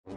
A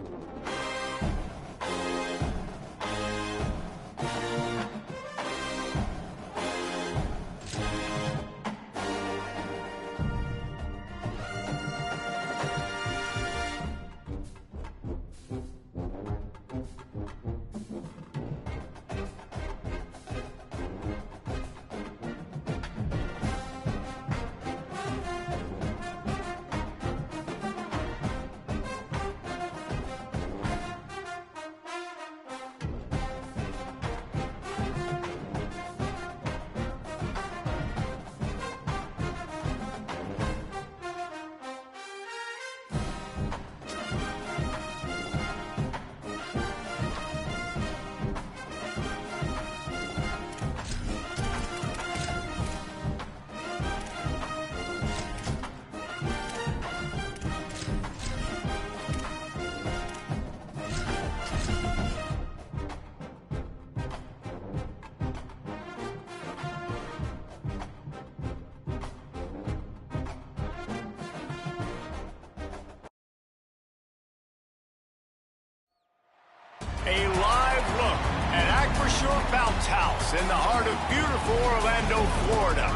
live look at Acrisure Bounce House in the heart of beautiful Orlando, Florida.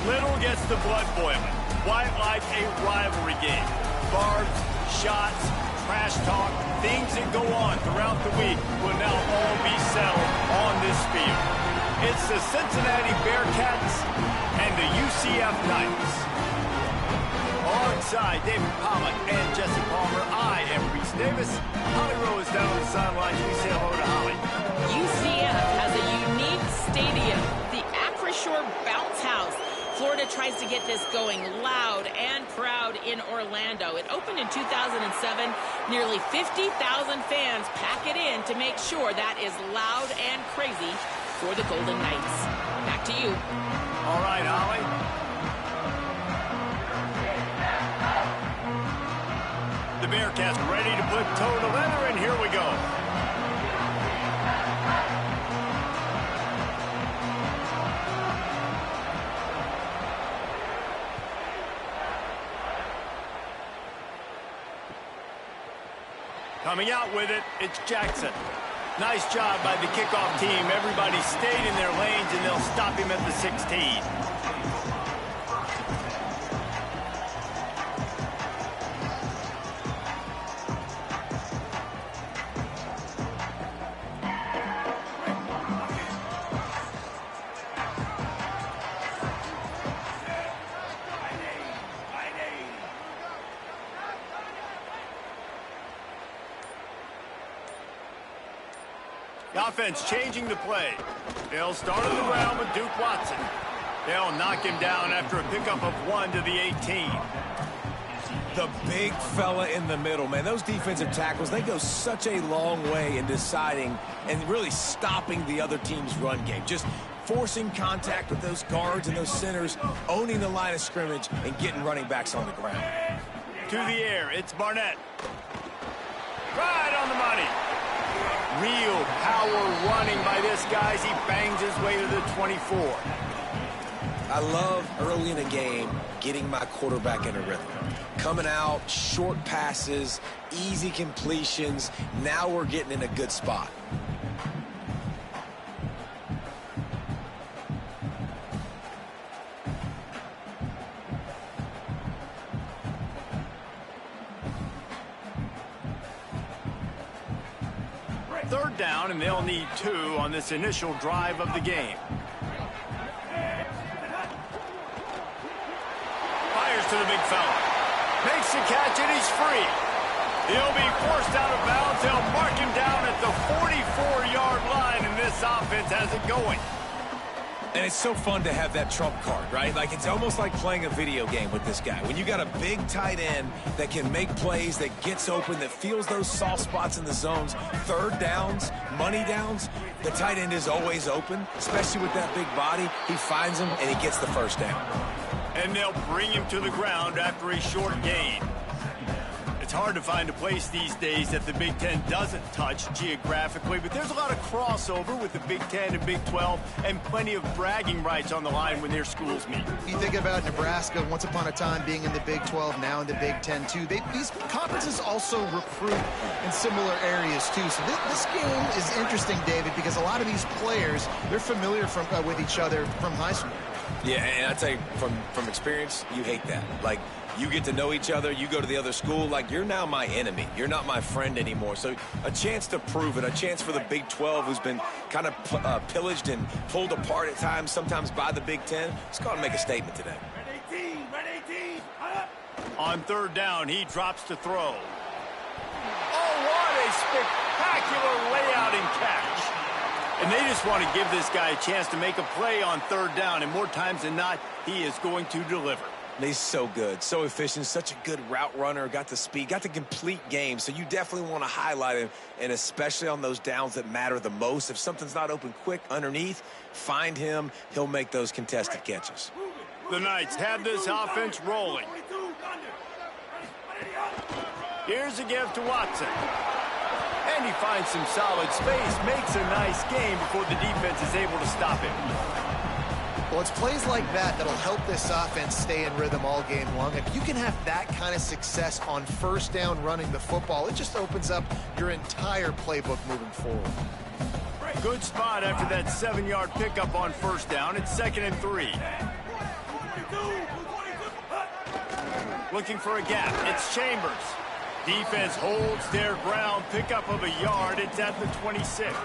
Little gets the blood boiling, quite like a rivalry game. Barbs, shots, trash talk, things that go on throughout the week will now all be settled on this field. It's the Cincinnati Bearcats and the UCF Knights. Alongside David Pollack and Jesse Palmer, I am Reese Davis. Holly Rowe is down on the sidelines. We say hello to Holly. UCF has a unique stadium, the Acrisure Bounce House. Florida tries to get this going loud and proud in Orlando. It opened in 2007. Nearly 50,000 fans pack it in to make sure that is loud and crazy for the Golden Knights. Back to you. All right, Holly. The Bearcats ready to put toe to leather, and here we go. Coming out with it, it's Jackson. Nice job by the kickoff team. Everybody stayed in their lanes, and they'll stop him at the 16. Offense changing the play. They'll start on the ground with Duke Watson. They'll knock him down after a pickup of 1 to the 18. The big fella in the middle, man. Those defensive tackles, they go such a long way in deciding and really stopping the other team's run game. Just forcing contact with those guards and those centers, owning the line of scrimmage, and getting running backs on the ground. To the air, it's Barnett. Right on the money. Real power running by this guy as he bangs his way to the 24. I love early in a game getting my quarterback in a rhythm. Coming out, short passes, easy completions. Now we're getting in a good spot. Third down, and they'll need 2 on this initial drive of the game. Fires to the big fella. Makes the catch, and he's free. He'll be forced out of bounds. They'll mark him down at the 44-yard line, and this offense has it going. And it's so fun to have that trump card, right? Like, it's almost like playing a video game with this guy. When you got a big tight end that can make plays, that gets open, that feels those soft spots in the zones, third downs, money downs, the tight end is always open, especially with that big body. He finds him, and he gets the first down. And they'll bring him to the ground after a short gain. It's hard to find a place these days that the Big Ten doesn't touch geographically, but there's a lot of crossover with the Big Ten and Big 12 and plenty of bragging rights on the line when their schools meet. You think about Nebraska once upon a time being in the Big 12, now in the Big 10 too. These conferences also recruit in similar areas too. So this game is interesting, David, because a lot of these players, they're familiar with each other from high school. Yeah, and I tell you, from experience, you hate that. Like, you get to know each other, you go to the other school, like, you're now my enemy. You're not my friend anymore. So a chance to prove it, a chance for the Big 12, who's been kind of pillaged and pulled apart at times, sometimes by the Big 10. Let's go and make a statement today. On third down, he drops to throw. Oh, what a spectacular layout and catch. And they just want to give this guy a chance to make a play on third down, and more times than not, he is going to deliver. He's so good, so efficient, such a good route runner, got the speed, got the complete game. So you definitely want to highlight him, and especially on those downs that matter the most. If something's not open quick underneath, find him. He'll make those contested catches. The Knights have this offense rolling. Here's a give to Watson. And he finds some solid space, makes a nice game before the defense is able to stop him. Well, it's plays like that that'll help this offense stay in rhythm all game long. If you can have that kind of success on first down running the football, it just opens up your entire playbook moving forward. Good spot after that 7-yard pickup on first down. It's 2nd and 3. Looking for a gap. It's Chambers. Defense holds their ground. Pickup of a yard. It's at the 26.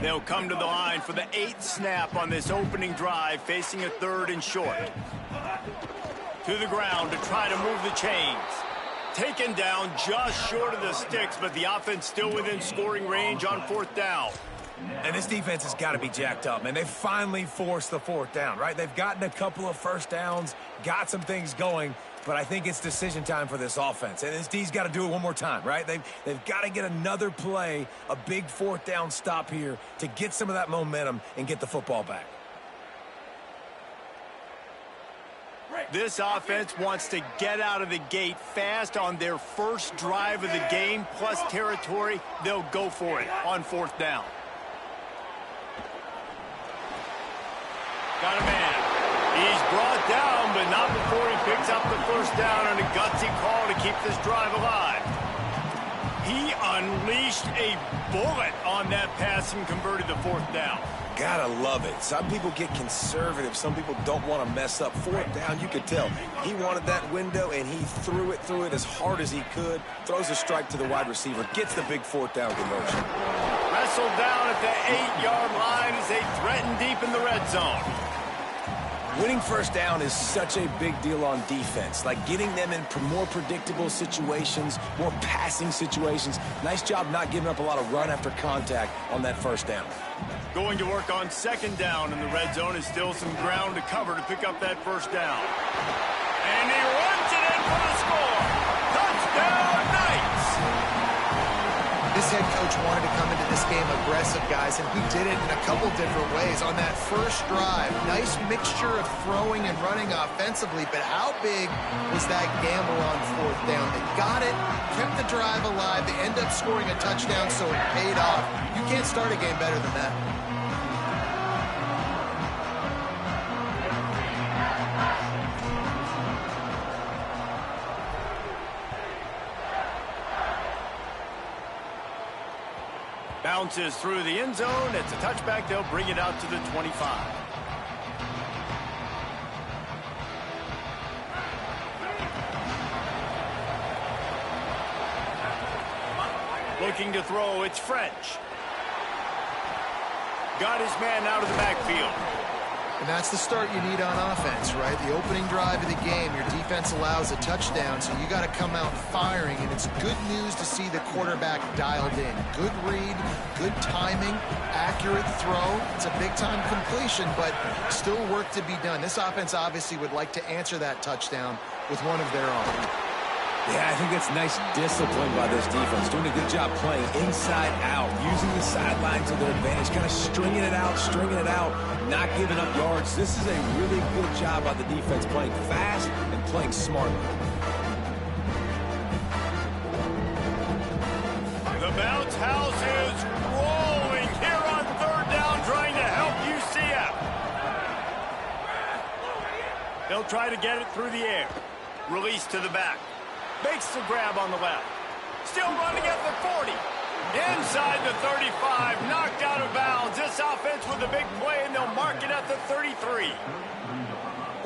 They'll come to the line for the 8th snap on this opening drive, facing a 3rd and short. To the ground to try to move the chains. Taken down just short of the sticks, but the offense still within scoring range on 4th down. And this defense has got to be jacked up, man. They finally forced the 4th down, right? They've gotten a couple of first downs, got some things going, but I think it's decision time for this offense. And this D's got to do it one more time, right? They've got to get another play, a big 4th down stop here to get some of that momentum and get the football back. This offense wants to get out of the gate fast on their first drive of the game, plus territory. They'll go for it on 4th down. Got a man. He's brought down, but not before he picks up the first down on a gutsy call to keep this drive alive. He unleashed a bullet on that pass and converted the 4th down. Gotta love it. Some people get conservative. Some people don't want to mess up. 4th down, you could tell. He wanted that window, and he threw it as hard as he could. Throws a strike to the wide receiver. Gets the big 4th down conversion. Wrestled down at the 8-yard line as they threaten deep in the red zone. Winning first down is such a big deal on defense. Like getting them in more predictable situations, more passing situations. Nice job not giving up a lot of run after contact on that first down. Going to work on 2nd down in the red zone is still some ground to cover to pick up that first down. And he runs it in for the score. Touchdown, Knights! This head coach wanted to come into this game aggressive, guys, and he did it in a couple different ways. On that first drive, nice mixture of throwing and running offensively, but how big was that gamble on 4th down? They got it, kept the drive alive, they end up scoring a touchdown, so it paid off. You can't start a game better than that. Bounces through the end zone. It's a touchback. They'll bring it out to the 25. Looking to throw. It's French. Got his man out of the backfield. And that's the start you need on offense, right? The opening drive of the game, your defense allows a touchdown, so you got to come out firing, and it's good news to see the quarterback dialed in. Good read, good timing, accurate throw. It's a big-time completion, but still work to be done. This offense obviously would like to answer that touchdown with one of their own. Yeah, I think that's nice discipline by this defense. Doing a good job playing inside out, using the sideline to their advantage, kind of stringing it out, not giving up yards. This is a really good job by the defense, playing fast and playing smartly. The bounce house is rolling here on third down, trying to help UCF. They'll try to get it through the air. Release to the back. Makes the grab on the left. Still running at the 40. Inside the 35. Knocked out of bounds. This offense with a big play, and they'll mark it at the 33.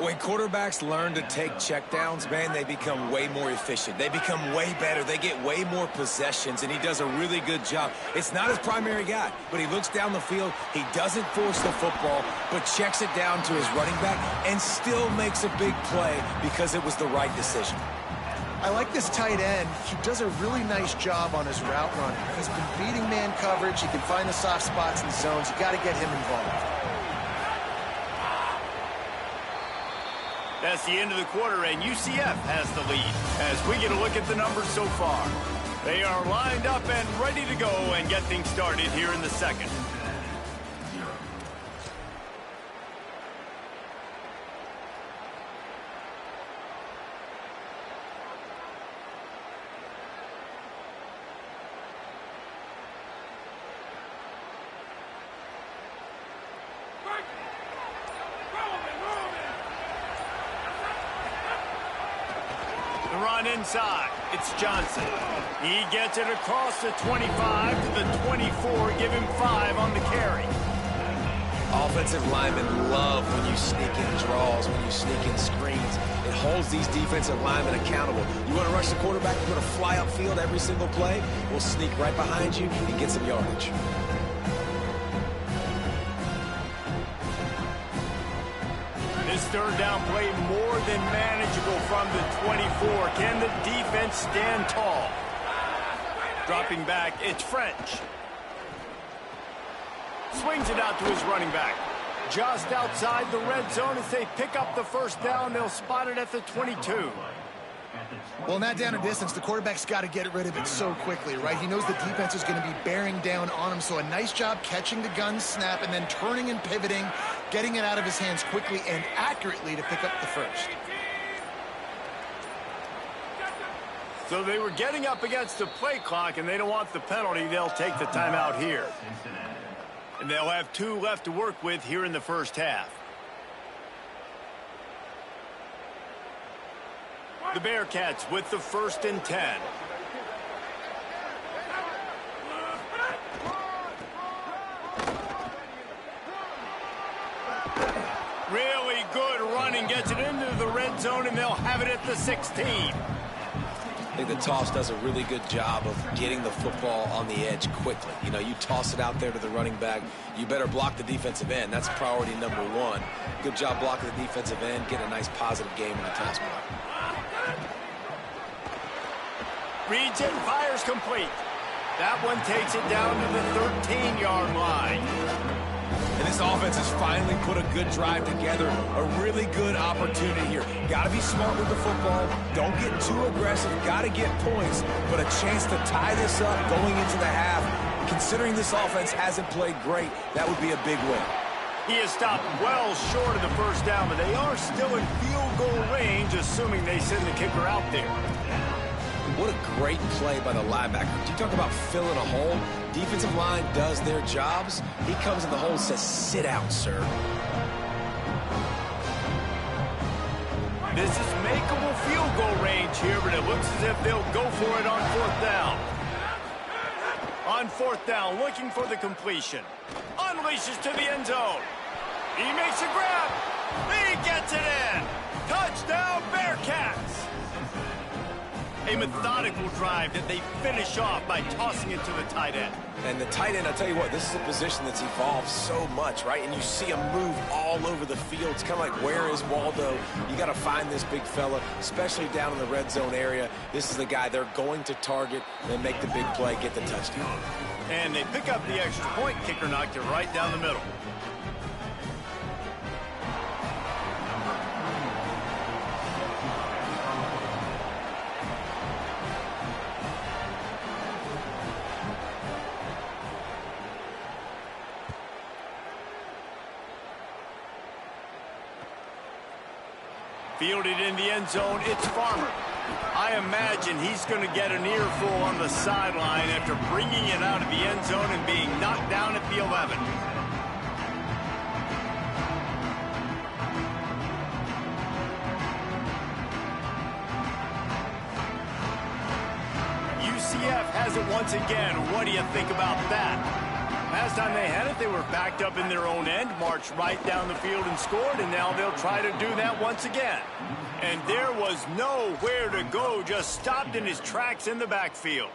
When quarterbacks learn to take checkdowns, man, they become way more efficient. They become way better. They get way more possessions, and he does a really good job. It's not his primary guy, but he looks down the field. He doesn't force the football, but checks it down to his running back and still makes a big play because it was the right decision. I like this tight end. He does a really nice job on his route running. He's been beating man coverage. He can find the soft spots and zones. You got to get him involved. That's the end of the quarter, and UCF has the lead. As we get a look at the numbers so far, they are lined up and ready to go and get things started here in the second. Run inside. It's Johnson. He gets it across the 25 to the 24. Give him 5 on the carry. Offensive linemen love when you sneak in draws, when you sneak in screens. It holds these defensive linemen accountable. You want to rush the quarterback, you want to fly upfield every single play, we'll sneak right behind you and get some yardage. This third down play more than manageable from the 24. Can the defense stand tall? Dropping back, it's French. Swings it out to his running back. Just outside the red zone as they pick up the first down. They'll spot it at the 22. Well, in that down and distance, the quarterback's got to get rid of it so quickly, right? He knows the defense is going to be bearing down on him, so a nice job catching the gun snap and then turning and pivoting, getting it out of his hands quickly and accurately to pick up the first. So they were getting up against the play clock, and they don't want the penalty. They'll take the timeout here. And they'll have 2 left to work with here in the first half. The Bearcats with the 1st and 10. Really good running, gets it into the red zone, and they'll have it at the 16. I think the toss does a really good job of getting the football on the edge quickly. You know, you toss it out there to the running back, you better block the defensive end. That's priority number 1. Good job blocking the defensive end, get a nice positive game in the toss block. Reads it, fires complete. That one takes it down to the 13-yard line. And this offense has finally put a good drive together. A really good opportunity here. Got to be smart with the football. Don't get too aggressive. Got to get points. But a chance to tie this up going into the half. Considering this offense hasn't played great, that would be a big win. He is stopped well short of the first down, but they are still in field goal range, assuming they send the kicker out there. What a great play by the linebacker. You talk about filling a hole. Defensive line does their jobs. He comes in the hole and says, sit out, sir. This is makeable field goal range here, but it looks as if they'll go for it on 4th down. On 4th down, looking for the completion. Unleashes to the end zone. He makes a grab. He gets it in. Touchdown, Bearcats. A methodical drive that they finish off by tossing it to the tight end. And the tight end, I'll tell you what, this is a position that's evolved so much, right? And you see him move all over the field. It's kind of like, where is Waldo? You got to find this big fella, especially down in the red zone area. This is the guy they're going to target and make the big play, get the touchdown. And they pick up the extra point. Kicker knocked it right down the middle. Fielded in the end zone, it's Farmer. I imagine he's going to get an earful on the sideline after bringing it out of the end zone and being knocked down at the 11. UCF has it once again. What do you think about that? Last time they had it, they were backed up in their own end, marched right down the field and scored, and now they'll try to do that once again. And there was nowhere to go, just stopped in his tracks in the backfield.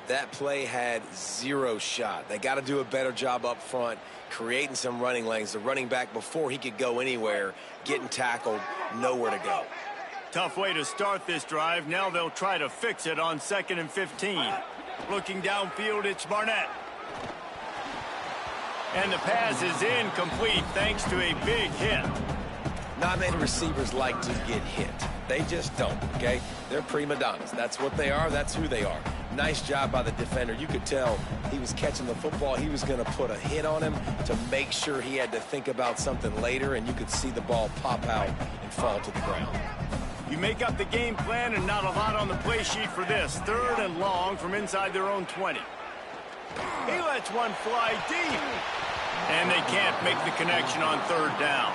That play had zero shot. They got to do a better job up front, creating some running lanes. The running back, before he could go anywhere, getting tackled, nowhere to go. Tough way to start this drive. Now they'll try to fix it on 2nd and 15. Looking downfield, it's Barnett. And the pass is incomplete thanks to a big hit. Not many receivers like to get hit. They just don't, okay? They're prima donnas. That's what they are. That's who they are. Nice job by the defender. You could tell he was catching the football. He was going to put a hit on him to make sure he had to think about something later, and you could see the ball pop out and fall to the ground. You make up the game plan and not a lot on the play sheet for this. 3rd and long from inside their own 20. He lets one fly deep. And they can't make the connection on 3rd down.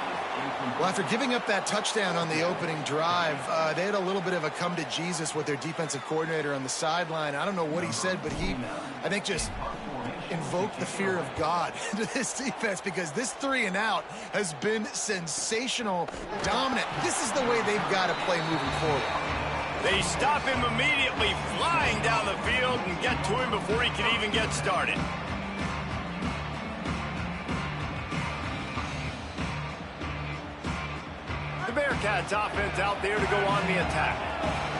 Well, after giving up that touchdown on the opening drive, they had a little bit of a come to Jesus with their defensive coordinator on the sideline. I don't know what he said, but he, I think, just invoked the fear of God into this defense, because this 3 and out has been sensational, dominant. This is the way they've got to play moving forward. They stop him immediately, flying down the field, and get to him before he can even get started. The Bearcats offense out there to go on the attack.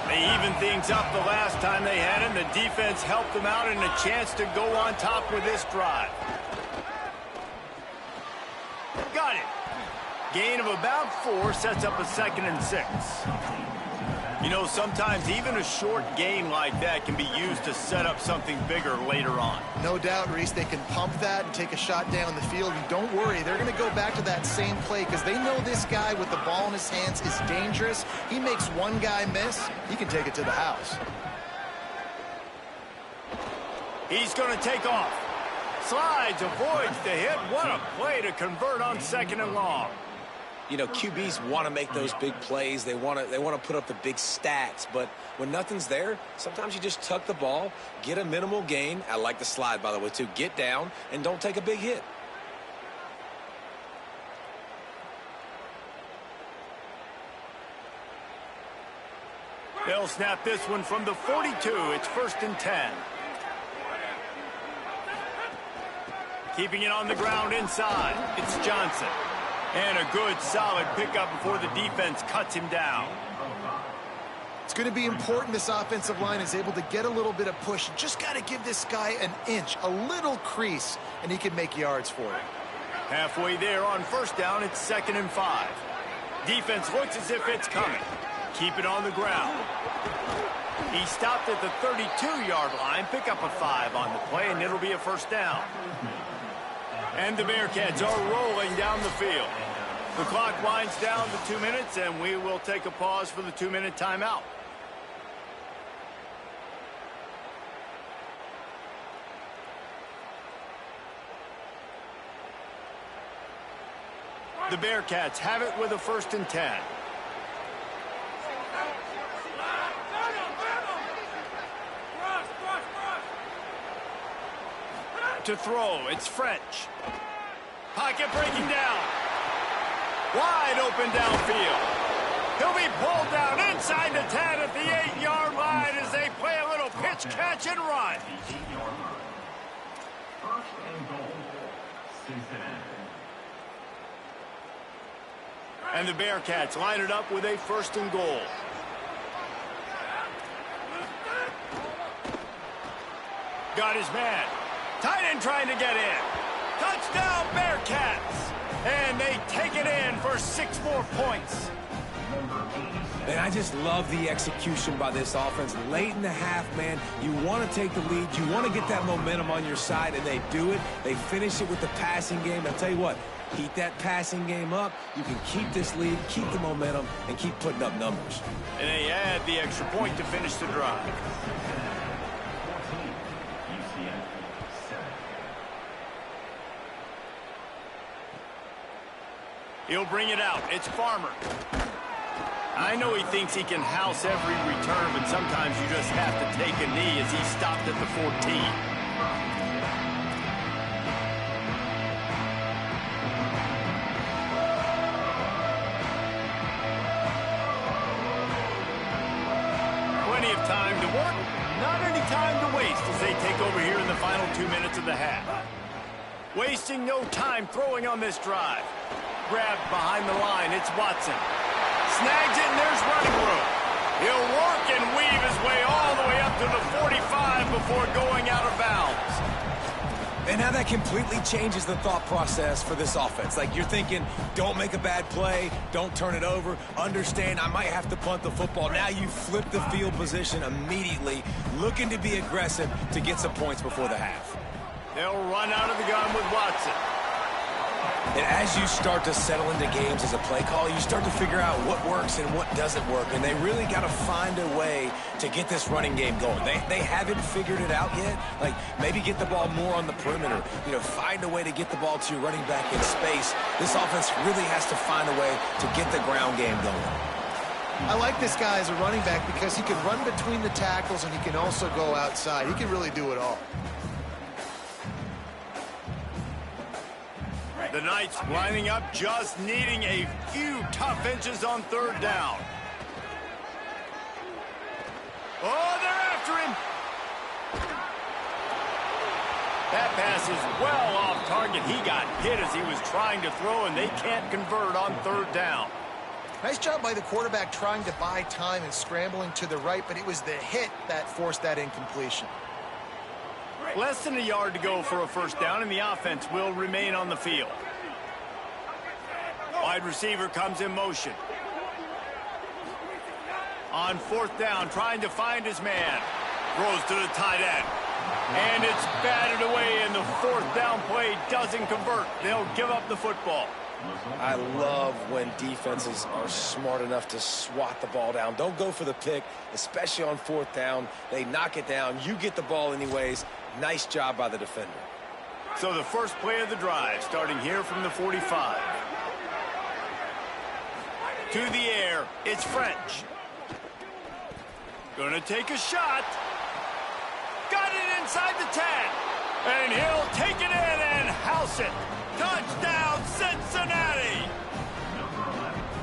They evened things up the last time they had him. The defense helped them out and a chance to go on top with this drive. Got it. Gain of about 4 sets up a 2nd and 6. You know, sometimes even a short gain like that can be used to set up something bigger later on. No doubt, Reese, they can pump that and take a shot down the field. And don't worry, they're going to go back to that same play because they know this guy with the ball in his hands is dangerous. He makes one guy miss, he can take it to the house. He's going to take off. Slides, avoids the hit. What a play to convert on 2nd and long. You know, QBs want to make those big plays. They want to put up the big stats. But when nothing's there, sometimes you just tuck the ball, get a minimal gain. I like the slide, by the way, too. Get down and don't take a big hit. They'll snap this one from the 42. It's 1st and 10. Keeping it on the ground inside. It's Johnson. And a good, solid pickup before the defense cuts him down. It's going to be important this offensive line is able to get a little bit of push. Just got to give this guy an inch, a little crease, and he can make yards for it. Halfway there on 1st down, it's 2nd and 5. Defense looks as if it's coming. Keep it on the ground. He stopped at the 32-yard line. Pick up a 5 on the play, and it'll be a 1st down. And the Bearcats are rolling down the field. The clock winds down to 2 minutes, and we will take a pause for the 2-minute timeout. The Bearcats have it with a 1st and 10. To throw, it's French. Pocket breaking down. Wide open downfield. He'll be pulled down inside the 10 at the 8-yard line as they play a little pitch, catch, and run. And the Bearcats line it up with a 1st and goal. Got his man. Tight end trying to get in. Touchdown, Bearcats. And they take it in for 6 more points. And I just love the execution by this offense. Late in the half, man, you want to take the lead. You want to get that momentum on your side, and they do it. They finish it with the passing game. I'll tell you what, keep that passing game up. You can keep this lead, keep the momentum, and keep putting up numbers. And they add the extra point to finish the drive. He'll bring it out. It's Farmer. I know he thinks he can house every return, but sometimes you just have to take a knee as he stopped at the 14. Plenty of time to work, not any time to waste as they take over here in the final 2 minutes of the half. Wasting no time throwing on this drive. Grabbed behind the line, it's Watson. Snags it, and there's running room. He'll work and weave his way all the way up to the 45 before going out of bounds. And now that completely changes the thought process for this offense. Like, you're thinking, don't make a bad play, don't turn it over, understand I might have to punt the football. Now you flip the field position immediately, looking to be aggressive to get some points before the half. They'll run out of the gun with Watson. And as you start to settle into games as a play call, you start to figure out what works and what doesn't work. And they really got to find a way to get this running game going. They haven't figured it out yet. Like, maybe get the ball more on the perimeter. You know, find a way to get the ball to your running back in space. This offense really has to find a way to get the ground game going. I like this guy as a running back because he can run between the tackles and he can also go outside. He can really do it all. The Knights lining up, just needing a few tough inches on third down. Oh, they're after him. That pass is well off target. He got hit as he was trying to throw, and they can't convert on third down. Nice job by the quarterback trying to buy time and scrambling to the right, but it was the hit that forced that incompletion. Less than a yard to go for a first down, and the offense will remain on the field. Wide receiver comes in motion. On fourth down, trying to find his man. Throws to the tight end. And it's batted away, and the fourth down play doesn't convert. They'll give up the football. I love when defenses are smart enough to swat the ball down. Don't go for the pick, especially on fourth down. They knock it down. You get the ball anyways. Nice job by the defender. So the first play of the drive, starting here from the 45. To the air, it's French. Gonna take a shot. Got it inside the 10. And he'll take it in and house it. Touchdown, Cincinnati!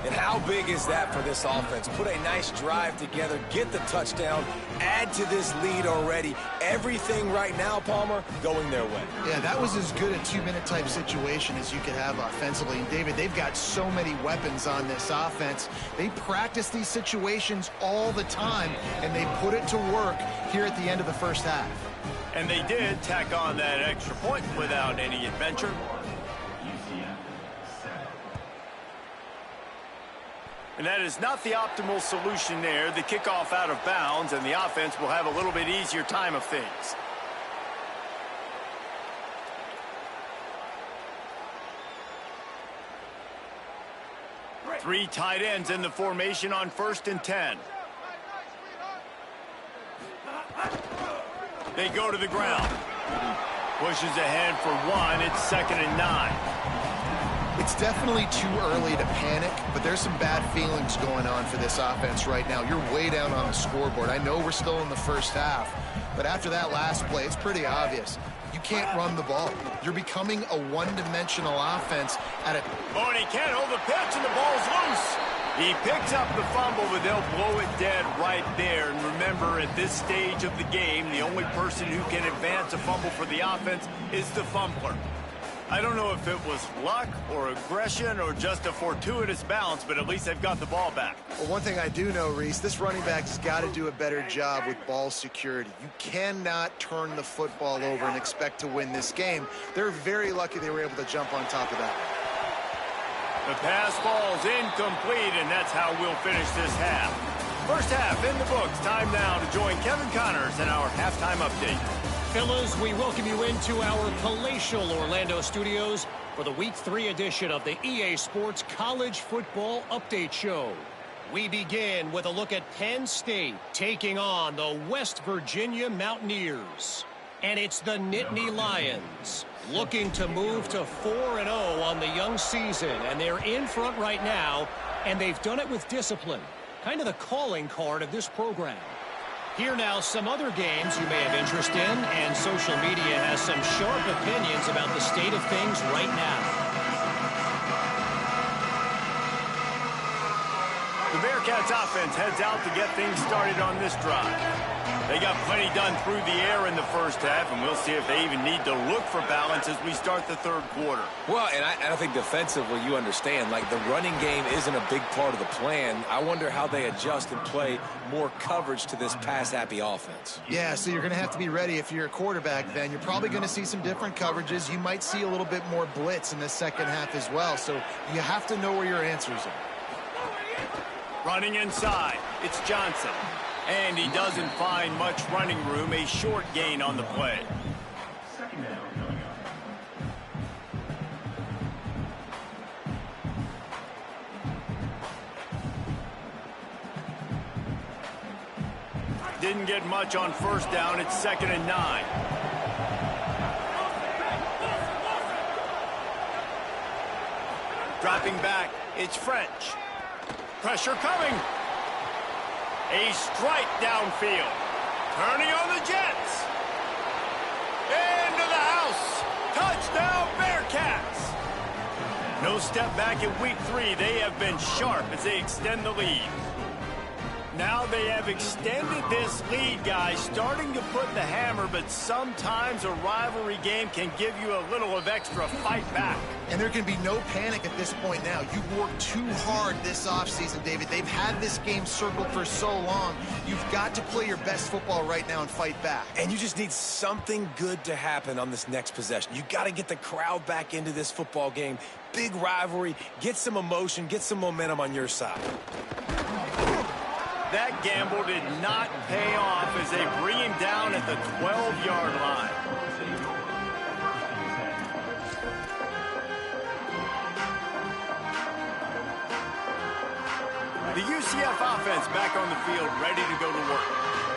And how big is that for this offense? Put a nice drive together, get the touchdown, add to this lead already. Everything right now, Palmer, going their way. Yeah, that was as good a two-minute type situation as you could have offensively. And, David, they've got so many weapons on this offense. They practice these situations all the time, and they put it to work here at the end of the first half. And they did tack on that extra point without any adventure. And that is not the optimal solution there. The kickoff out of bounds, and the offense will have a little bit easier time of things. Three tight ends in the formation on 1st and 10. They go to the ground. Pushes ahead for one. It's 2nd and 9. It's definitely too early to panic, but there's some bad feelings going on for this offense right now. You're way down on the scoreboard. I know we're still in the first half, but after that last play, it's pretty obvious. You can't run the ball. You're becoming a one-dimensional offense at a... Oh, and he can't hold the pitch, and the ball's loose. He picks up the fumble, but they'll blow it dead right there. And remember, at this stage of the game, the only person who can advance a fumble for the offense is the fumbler. I don't know if it was luck or aggression or just a fortuitous bounce, but at least they've got the ball back. Well, one thing I do know, Reese, this running back's got to do a better job with ball security. You cannot turn the football over and expect to win this game. They're very lucky they were able to jump on top of that. The pass falls incomplete, and that's how we'll finish this half. First half in the books. Time now to join Kevin Connors in our halftime update. Fellas, we welcome you into our palatial Orlando studios for the Week 3 edition of the EA Sports College Football Update Show. We begin with a look at Penn State taking on the West Virginia Mountaineers. And it's the Nittany Lions looking to move to 4-0 on the young season. And they're in front right now, and they've done it with discipline. Kind of the calling card of this program. Here now, some other games you may have interest in, and social media has some sharp opinions about the state of things right now. The Bearcats offense heads out to get things started on this drive. They got plenty done through the air in the first half, and we'll see if they even need to look for balance as we start the third quarter. Well, and I think defensively, you understand, like the running game isn't a big part of the plan. I wonder how they adjust and play more coverage to this pass-happy offense. Yeah, so you're going to have to be ready if you're a quarterback then. You're probably going to see some different coverages. You might see a little bit more blitz in the second half as well, so you have to know where your answers are. Running inside, it's Johnson. And he doesn't find much running room, a short gain on the play. Didn't get much on first down, it's 2nd and 9. Dropping back, it's French. Pressure coming. A strike downfield. Turning on the Jets. Into the house. Touchdown Bearcats. No step back in week 3. They have been sharp as they extend the lead. Now they have extended this lead, guys, starting to put the hammer, but sometimes a rivalry game can give you a little of extra fight back. And there can be no panic at this point now. You've worked too hard this offseason, David. They've had this game circled for so long. You've got to play your best football right now and fight back. And you just need something good to happen on this next possession. You got to get the crowd back into this football game. Big rivalry. Get some emotion. Get some momentum on your side. That gamble did not pay off as they bring him down at the 12-yard line. The UCF offense back on the field, ready to go to work.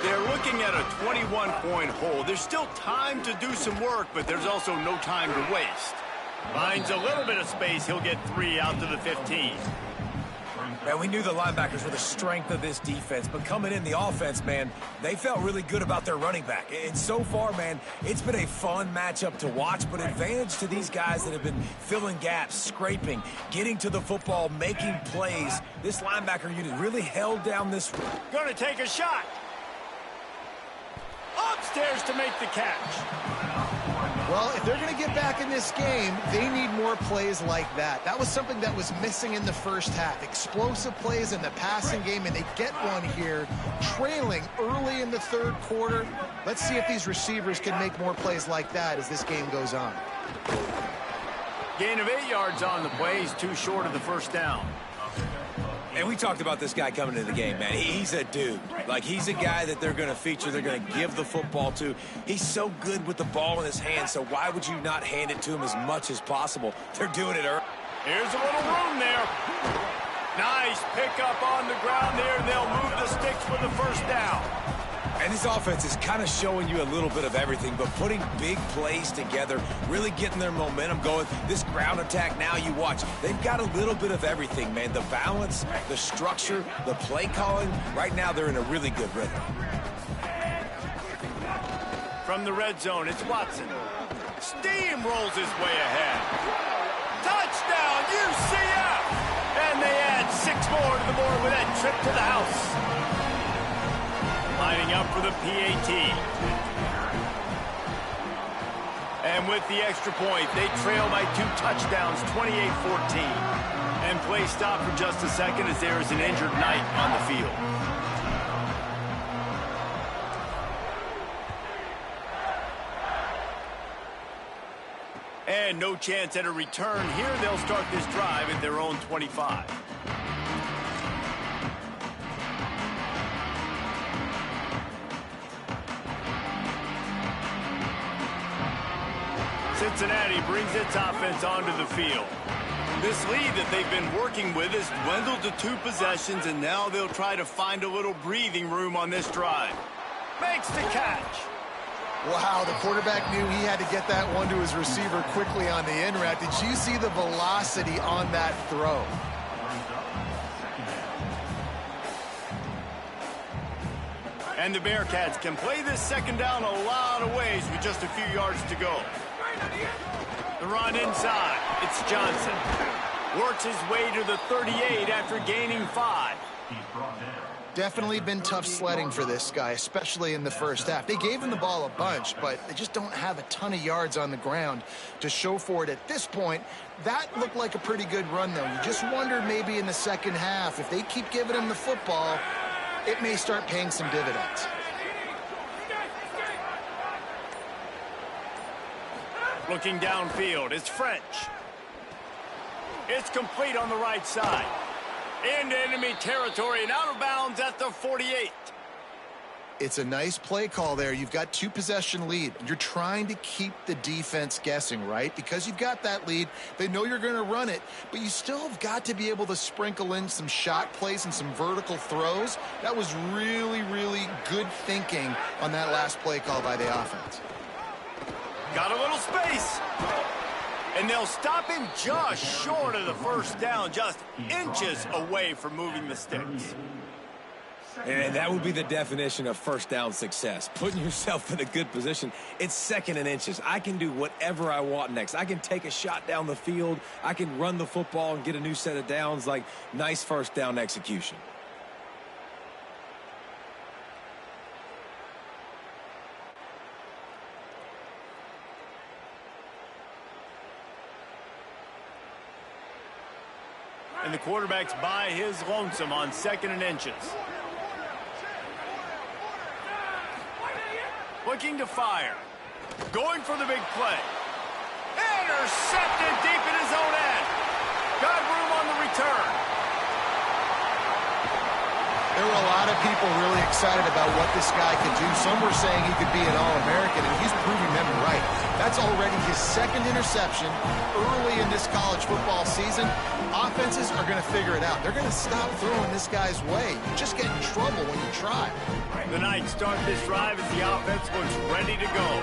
They're looking at a 21-point hole. There's still time to do some work, but there's also no time to waste. Finds a little bit of space. He'll get 3 out to the 15. Man, we knew the linebackers were the strength of this defense, but coming in the offense, man, they felt really good about their running back. And so far, man, it's been a fun matchup to watch, but advantage to these guys that have been filling gaps, scraping, getting to the football, making plays. This linebacker unit really held down this. Gonna take a shot. Upstairs to make the catch. Well, if they're going to get back in this game, they need more plays like that. That was something that was missing in the first half. Explosive plays in the passing game, and they get one here, trailing early in the third quarter. Let's see if these receivers can make more plays like that as this game goes on. Gain of 8 yards on the play. He's too short of the first down. And we talked about this guy coming into the game, man. He's a dude. Like, he's a guy that they're going to feature, they're going to give the football to. He's so good with the ball in his hand, so why would you not hand it to him as much as possible? They're doing it early. Here's a little room there. Nice pickup on the ground there. They'll move the sticks for the first down. And this offense is kind of showing you a little bit of everything, but putting big plays together, really getting their momentum going. This ground attack now, you watch, they've got a little bit of everything, man. The balance, the structure, the play calling. Right now, they're in a really good rhythm. From the red zone, it's Watson. Steamrolls his way ahead. Touchdown, UCF! And they add 6 more to the board with that trip to the house. Lining up for the PAT. And with the extra point, they trail by 2 touchdowns, 28-14. And play stop for just a second as there is an injured Knight on the field. And no chance at a return here. They'll start this drive at their own 25. Cincinnati brings its offense onto the field. This lead that they've been working with has dwindled to 2 possessions, and now they'll try to find a little breathing room on this drive. Makes the catch. Wow, the quarterback knew he had to get that one to his receiver quickly on the in route. Did you see the velocity on that throw? And the Bearcats can play this second down a lot of ways with just a few yards to go. The run inside. It's Johnson. Works his way to the 38 after gaining 5. Definitely been tough sledding for this guy, especially in the first half. They gave him the ball a bunch, but they just don't have a ton of yards on the ground to show for it at this point. That looked like a pretty good run, though. You just wondered maybe in the second half, if they keep giving him the football, it may start paying some dividends. Looking downfield, it's French. It's complete on the right side. Into enemy territory and out of bounds at the 48. It's a nice play call there. You've got 2 possession lead. You're trying to keep the defense guessing, right? Because you've got that lead. They know you're going to run it, but you still have got to be able to sprinkle in some shot plays and some vertical throws. That was really, really good thinking on that last play call by the offense. Got a little space. And they'll stop him just short of the first down, just inches away from moving the sticks. And that would be the definition of first down success. Putting yourself in a good position. It's 2nd and inches. I can do whatever I want next. I can take a shot down the field. I can run the football and get a new set of downs. Like, nice first down execution. And the quarterback's by his lonesome on 2nd and inches. Looking to fire. Going for the big play. Intercepted deep in his own end. Got room on the return. There were a lot of people really excited about what this guy could do. Some were saying he could be an All-American, and he's proving them right. That's already his 2nd interception early in this college football season. Offenses are going to figure it out. They're going to stop throwing this guy's way. You just get in trouble when you try. The Knights start this drive as the offense looks ready to go.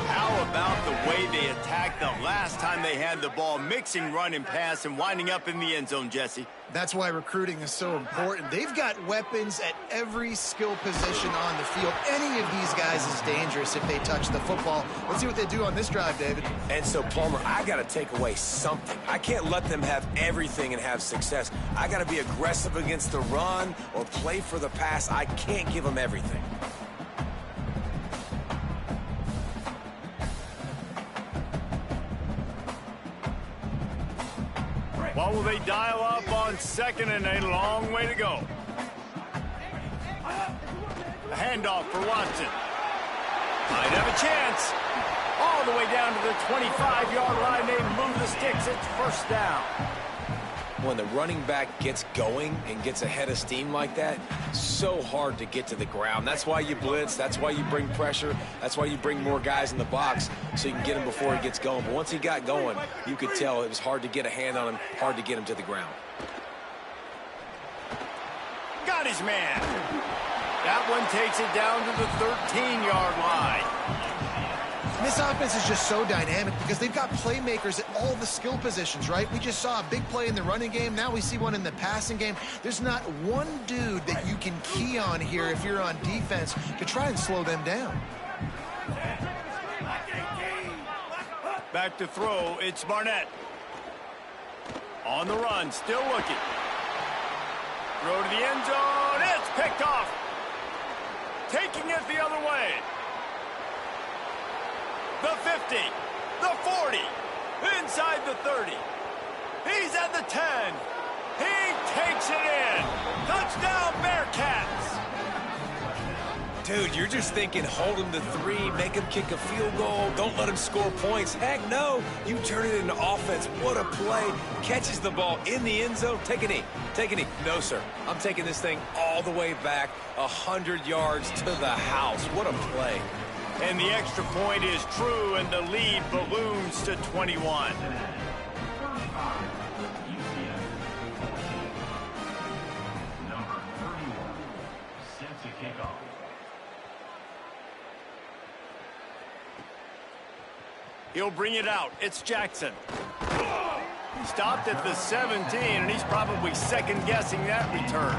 How about the way they attacked the last time they had the ball, mixing run and pass and winding up in the end zone, Jesse? That's why recruiting is so important. They've got weapons at every skill position on the field. Any of these guys is dangerous if they touch the football. Let's see what they do on this drive, David. And so, Palmer, I got to take away something. I can't let them have everything and have success. I got to be aggressive against the run or play for the pass. I can't give them everything. What will they dial up on 2nd and a long way to go? A handoff for Watson. Might have a chance. All the way down to the 25-yard line. They move the sticks. It's first down. When the running back gets going and gets ahead of steam like that, so hard to get to the ground. That's why you blitz. That's why you bring pressure. That's why you bring more guys in the box so you can get him before he gets going. But once he got going, you could tell it was hard to get a hand on him, hard to get him to the ground. Got his man. That one takes it down to the 13-yard line. This offense is just so dynamic because they've got playmakers at all the skill positions, right? We just saw a big play in the running game. Now we see one in the passing game. There's not one dude that you can key on here if you're on defense to try and slow them down. Back to throw, it's Barnett. On the run, still looking. Throw to the end zone, it's picked off. Taking it the other way. The 50, the 40, inside the 30. He's at the 10. He takes it in. Touchdown, Bearcats. Dude, you're just thinking hold him to 3, make him kick a field goal, don't let him score points. Heck no, you turn it into offense. What a play. Catches the ball in the end zone. Take a knee. Take a knee. No, sir. I'm taking this thing all the way back 100 yards to the house. What a play. And the extra point is true, and the lead balloons to 21. He'll bring it out. It's Jackson. He stopped at the 17, and he's probably second-guessing that return.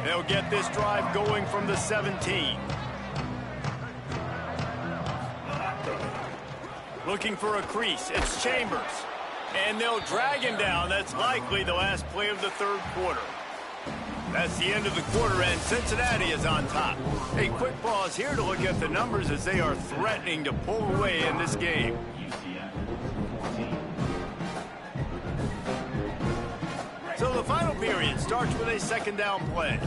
They'll get this drive going from the 17. Looking for a crease. It's Chambers. And they'll drag him down. That's likely the last play of the third quarter. That's the end of the quarter, and Cincinnati is on top. A quick pause here to look at the numbers as they are threatening to pull away in this game. So the final period starts with a second down play.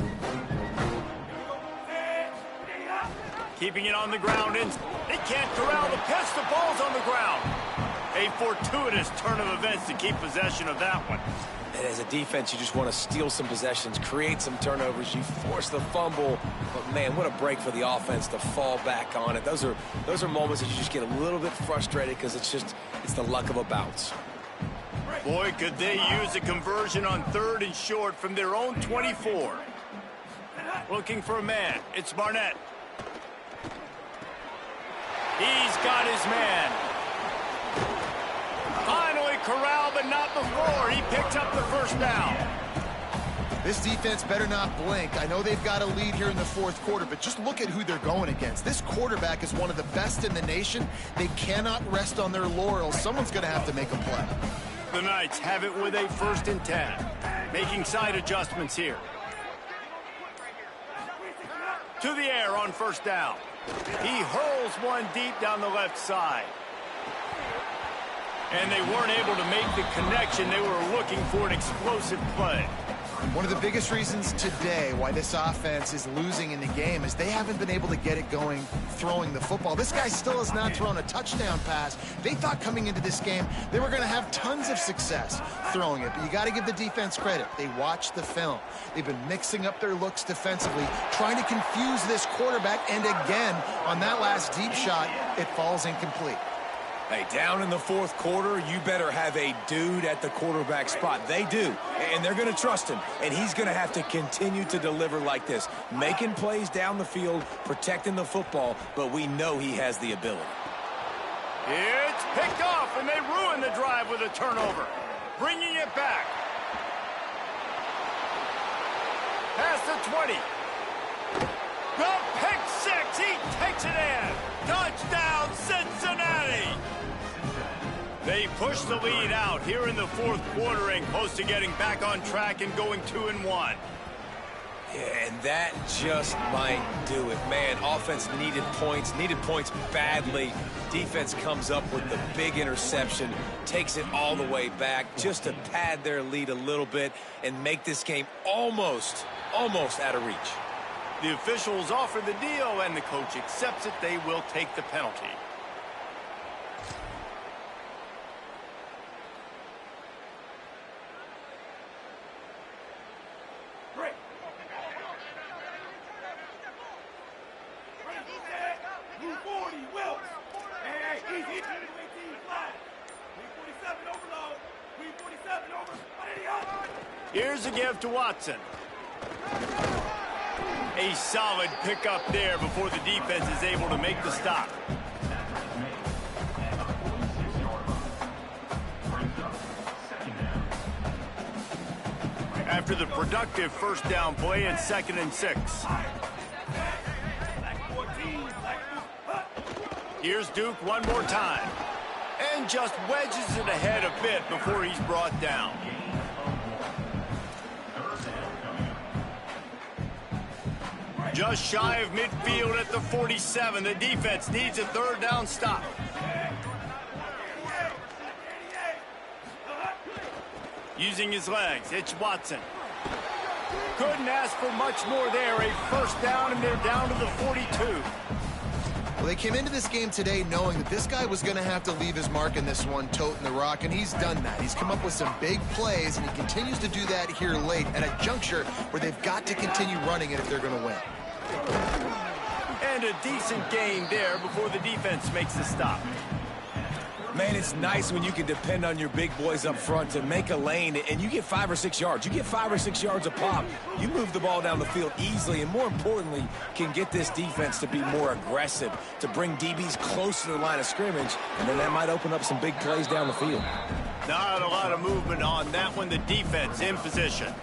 Keeping it on the ground, and they can't corral the pitch. The ball's on the ground. A fortuitous turn of events to keep possession of that one. And as a defense, you just want to steal some possessions, create some turnovers. You force the fumble, but man, what a break for the offense to fall back on it. Those are moments that you just get a little bit frustrated because it's the luck of a bounce. Boy, could they use a conversion on 3rd and short from their own 24. Looking for a man. It's Barnett. He's got his man. Finally corralled, but not before. He picked up the first down. This defense better not blink. I know they've got a lead here in the fourth quarter, but just look at who they're going against. This quarterback is one of the best in the nation. They cannot rest on their laurels. Someone's going to have to make a play. The Knights have it with a 1st and 10. Making side adjustments here. To the air on 1st down. He hurls one deep down the left side. And they weren't able to make the connection. They were looking for an explosive play. One of the biggest reasons today why this offense is losing in the game is they haven't been able to get it going throwing the football. This guy still has not thrown a touchdown pass. They thought coming into this game they were going to have tons of success throwing it, but you got to give the defense credit. They watched the film. They've been mixing up their looks defensively, trying to confuse this quarterback, and again, on that last deep shot, it falls incomplete. Hey, down in the fourth quarter, you better have a dude at the quarterback spot. They do, and they're going to trust him, and he's going to have to continue to deliver like this, making plays down the field, protecting the football, but we know he has the ability. It's picked off, and they ruin the drive with a turnover. Bringing it back. Past the 20. The pick six. He takes it in. Touchdown, Cincinnati. They push the lead out here in the fourth quarter and close to getting back on track and going 2-1. Yeah, and that just might do it. Man, offense needed points badly. Defense comes up with the big interception, takes it all the way back just to pad their lead a little bit and make this game almost out of reach. The officials offer the deal, and the coach accepts it. They will take the penalty. Here's a give to Watson. A solid pickup there before the defense is able to make the stop. After the productive first down play, it's 2nd and 6. Here's Duke one more time. And just wedges it ahead a bit before he's brought down. Just shy of midfield at the 47. The defense needs a 3rd down stop. Using his legs, it's Watson. Couldn't ask for much more there. A first down, and they're down to the 42. Well, they came into this game today knowing that this guy was going to have to leave his mark in this one, toting the rock, and he's done that. He's come up with some big plays, and he continues to do that here late at a juncture where they've got to continue running it if they're going to win. And a decent gain there before the defense makes the stop. Man, it's nice when you can depend on your big boys up front to make a lane, and you get 5 or 6 yards. You get 5 or 6 yards a pop. You move the ball down the field easily, and more importantly, can get this defense to be more aggressive, to bring DBs close to the line of scrimmage, and then that might open up some big plays down the field. Not a lot of movement on that one. The defense in position.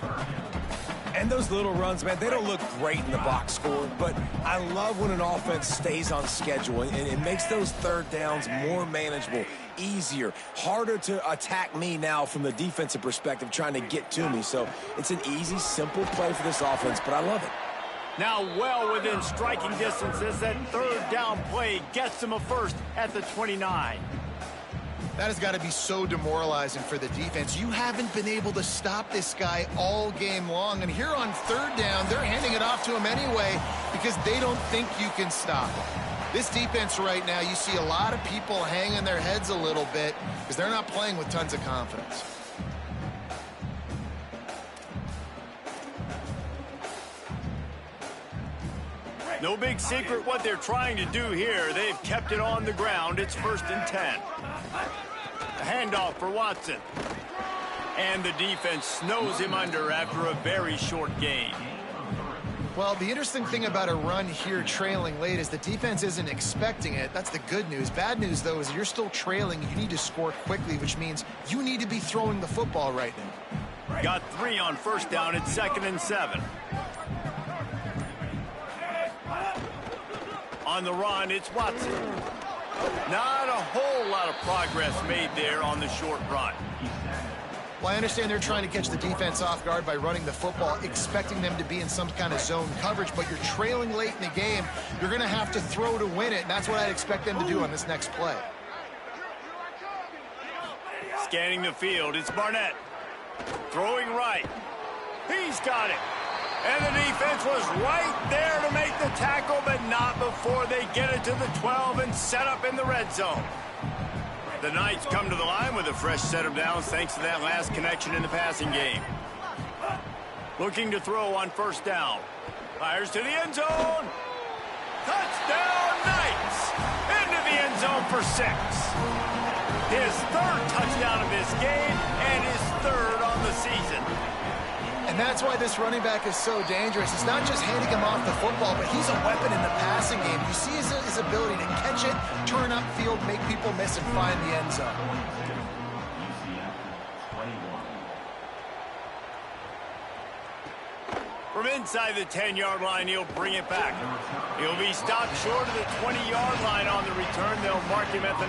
And those little runs, man, they don't look great in the box score, but I love when an offense stays on schedule, and it makes those third downs more manageable, easier, harder to attack me now from the defensive perspective trying to get to me. So it's an easy, simple play for this offense, but I love it. Now well within striking distance as that third down play gets them a first at the 29. That has got to be so demoralizing for the defense. You haven't been able to stop this guy all game long. And here on third down, they're handing it off to him anyway because they don't think you can stop him. This defense right now, you see a lot of people hanging their heads a little bit because they're not playing with tons of confidence. No big secret what they're trying to do here. They've kept it on the ground. It's 1st and 10. A handoff for Watson. And the defense snows him under after a very short gain. Well, the interesting thing about a run here trailing late is the defense isn't expecting it. That's the good news. Bad news, though, is you're still trailing. You need to score quickly, which means you need to be throwing the football right now. Got 3 on first down. It's 2nd and 7. On the run, it's Watson. Not a whole lot of progress made there on the short run. Well, I understand they're trying to catch the defense off guard by running the football, expecting them to be in some kind of zone coverage, but you're trailing late in the game. You're going to have to throw to win it, and that's what I'd expect them to do on this next play. Scanning the field, it's Barnett. Throwing right. He's got it. And the defense was right there to make the tackle, but not before they get it to the 12 and set up in the red zone. The Knights come to the line with a fresh set of downs thanks to that last connection in the passing game. Looking to throw on first down. Fires to the end zone. Touchdown Knights! Into the end zone for 6. His 3rd touchdown of this game and his 3rd on the season. And that's why this running back is so dangerous. It's not just handing him off the football, but he's a weapon in the passing game. You see his ability to catch it, turn upfield, make people miss, and find the end zone. From inside the 10-yard line, he'll bring it back. He'll be stopped short of the 20-yard line on the return. They'll mark him at the